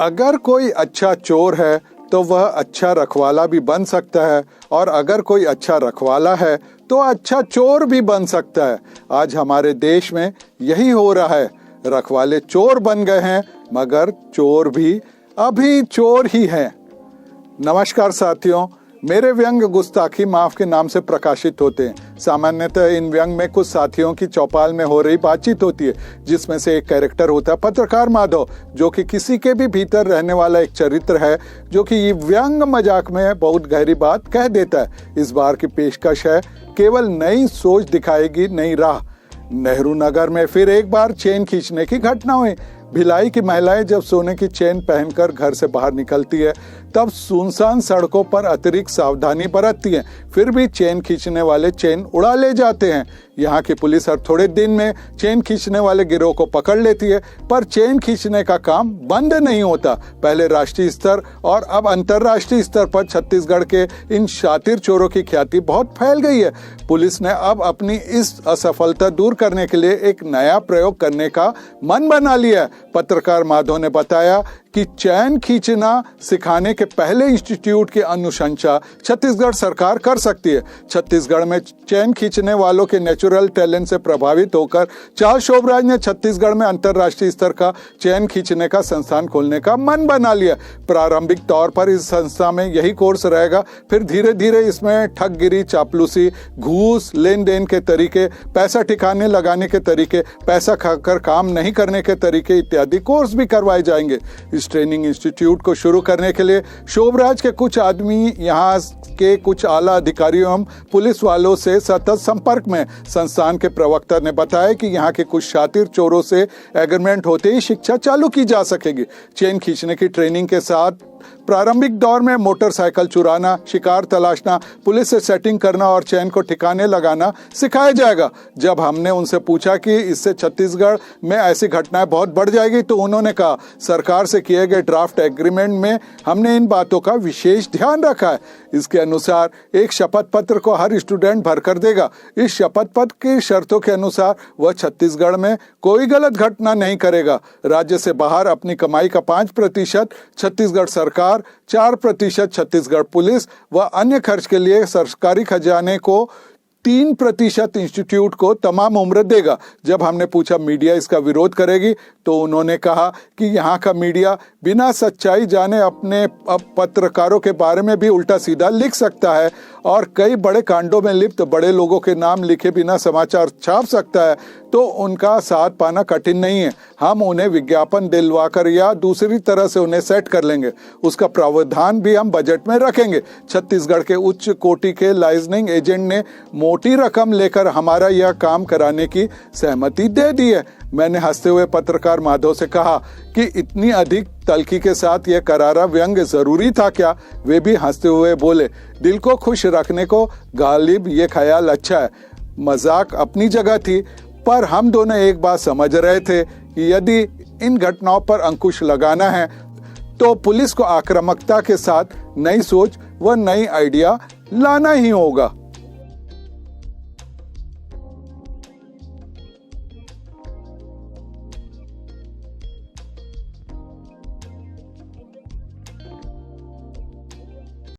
अगर कोई अच्छा चोर है तो वह अच्छा रखवाला भी बन सकता है, और अगर कोई अच्छा रखवाला है तो अच्छा चोर भी बन सकता है। आज हमारे देश में यही हो रहा है। रखवाले चोर बन गए हैं, मगर चोर भी अभी चोर ही हैं। नमस्कार साथियों, मेरे व्यंग गुस्ताखी माफ के नाम से प्रकाशित होते हैं। सामान्यतः इन व्यंग में कुछ साथियों की चौपाल में हो रही बातचीत होती है, जिसमें से एक कैरेक्टर होता है पत्रकार माधव, जो कि किसी के भी भीतर रहने वाला एक चरित्र है, जो कि ये व्यंग मजाक में बहुत गहरी बात कह देता है। इस बार की पेशकश है केवल नई सोच दिखाएगी नई राह। नेहरू नगर में फिर एक बार चेन खींचने की घटना हुई। भिलाई की महिलाएं जब सोने की चेन पहनकर घर से बाहर निकलती है, तब सुनसान सड़कों पर अतिरिक्त सावधानी बरतती हैं। फिर भी चेन खींचने वाले चेन उड़ा ले जाते हैं। यहाँ की पुलिस हर थोड़े दिन में चेन खींचने वाले गिरोह को पकड़ लेती है, पर चेन खींचने का काम बंद नहीं होता। पहले राष्ट्रीय स्तर और अब अंतर्राष्ट्रीय स्तर पर छत्तीसगढ़ के इन शातिर चोरों की ख्याति बहुत फैल गई है। पुलिस ने अब अपनी इस असफलता दूर करने के लिए एक नया प्रयोग करने का मन बना लिया है। पत्रकार माधव ने बताया कि चैन खींचना सिखाने के पहले इंस्टीट्यूट की अनुशंसा छत्तीसगढ़ सरकार कर सकती है। छत्तीसगढ़ में चैन खींचने वालों के नेचुरल टैलेंट से प्रभावित होकर चार्ल्स शोभराज ने छत्तीसगढ़ में अंतर्राष्ट्रीय स्तर का चैन खींचने का संस्थान खोलने का मन बना लिया। प्रारंभिक तौर पर इस संस्था में यही कोर्स रहेगा, फिर धीरे धीरे इसमें ठगगिरी, चापलूसी, घूस लेन देन के तरीके, पैसा ठिकाने लगाने के तरीके, पैसा खाकर काम नहीं करने के तरीके इत्यादि कोर्स भी करवाए जाएंगे। इस ट्रेनिंग इंस्टीट्यूट को शुरू करने के लिए शोभराज के कुछ आदमी यहाँ के कुछ आला अधिकारियों एवं पुलिस वालों से सतत संपर्क में। संस्थान के प्रवक्ता ने बताया कि यहाँ के कुछ शातिर चोरों से एग्रीमेंट होते ही शिक्षा चालू की जा सकेगी। चेन खींचने की ट्रेनिंग के साथ प्रारंभिक दौर में मोटरसाइकिल चुराना, शिकार तलाशना, पुलिस से सेटिंग करना और चैन को ठिकाने लगाना सिखाया जाएगा। जब हमने उनसे पूछा कि इससे छत्तीसगढ़ में ऐसी घटनाएं बहुत बढ़ जाएगी, तो उन्होंने कहा, सरकार से किए गए ड्राफ्ट एग्रीमेंट में हमने इन बातों का विशेष ध्यान रखा है। इसके अनुसार एक शपथ पत्र को हर स्टूडेंट भरकर देगा। इस शपथ पत्र की शर्तों के अनुसार वह छत्तीसगढ़ में कोई गलत घटना नहीं करेगा। राज्य से बाहर अपनी कमाई का 5% छत्तीसगढ़ सरकार, 4% छत्तीसगढ़ पुलिस व अन्य खर्च के लिए सरकारी खजाने को 3% इंस्टीट्यूट को तमाम उम्र देगा। जब हमने पूछा मीडिया इसका विरोध करेगी, तो उन्होंने कहा कि यहाँ का मीडिया बिना सच्चाई जाने अपने पत्रकारों के बारे में भी उल्टा सीधा लिख सकता है और कई बड़े कांडों में लिप्त बड़े लोगों के नाम लिखे बिना समाचार छाप सकता है, तो उनका साथ पाना कठिन नहीं है। हम उन्हें विज्ञापन दिलवाकर या दूसरी तरह से उन्हें सेट कर लेंगे। उसका प्रावधान भी हम बजट में रखेंगे। छत्तीसगढ़ के उच्च कोटि के लाइसेंसिंग एजेंट ने मोटी रकम लेकर हमारा यह काम कराने की सहमति दे दी है। मैंने हंसते हुए पत्रकार माधव से कहा कि इतनी अधिक तल्खी के साथ यह करारा व्यंग जरूरी था क्या? वे भी हंसते हुए बोले, दिल को खुश रखने को गालिब ये ख्याल अच्छा है। मजाक अपनी जगह थी, पर हम दोनों एक बात समझ रहे थे कि यदि इन घटनाओं पर अंकुश लगाना है, तो पुलिस को आक्रामकता के साथ नई सोच व नई आइडिया लाना ही होगा।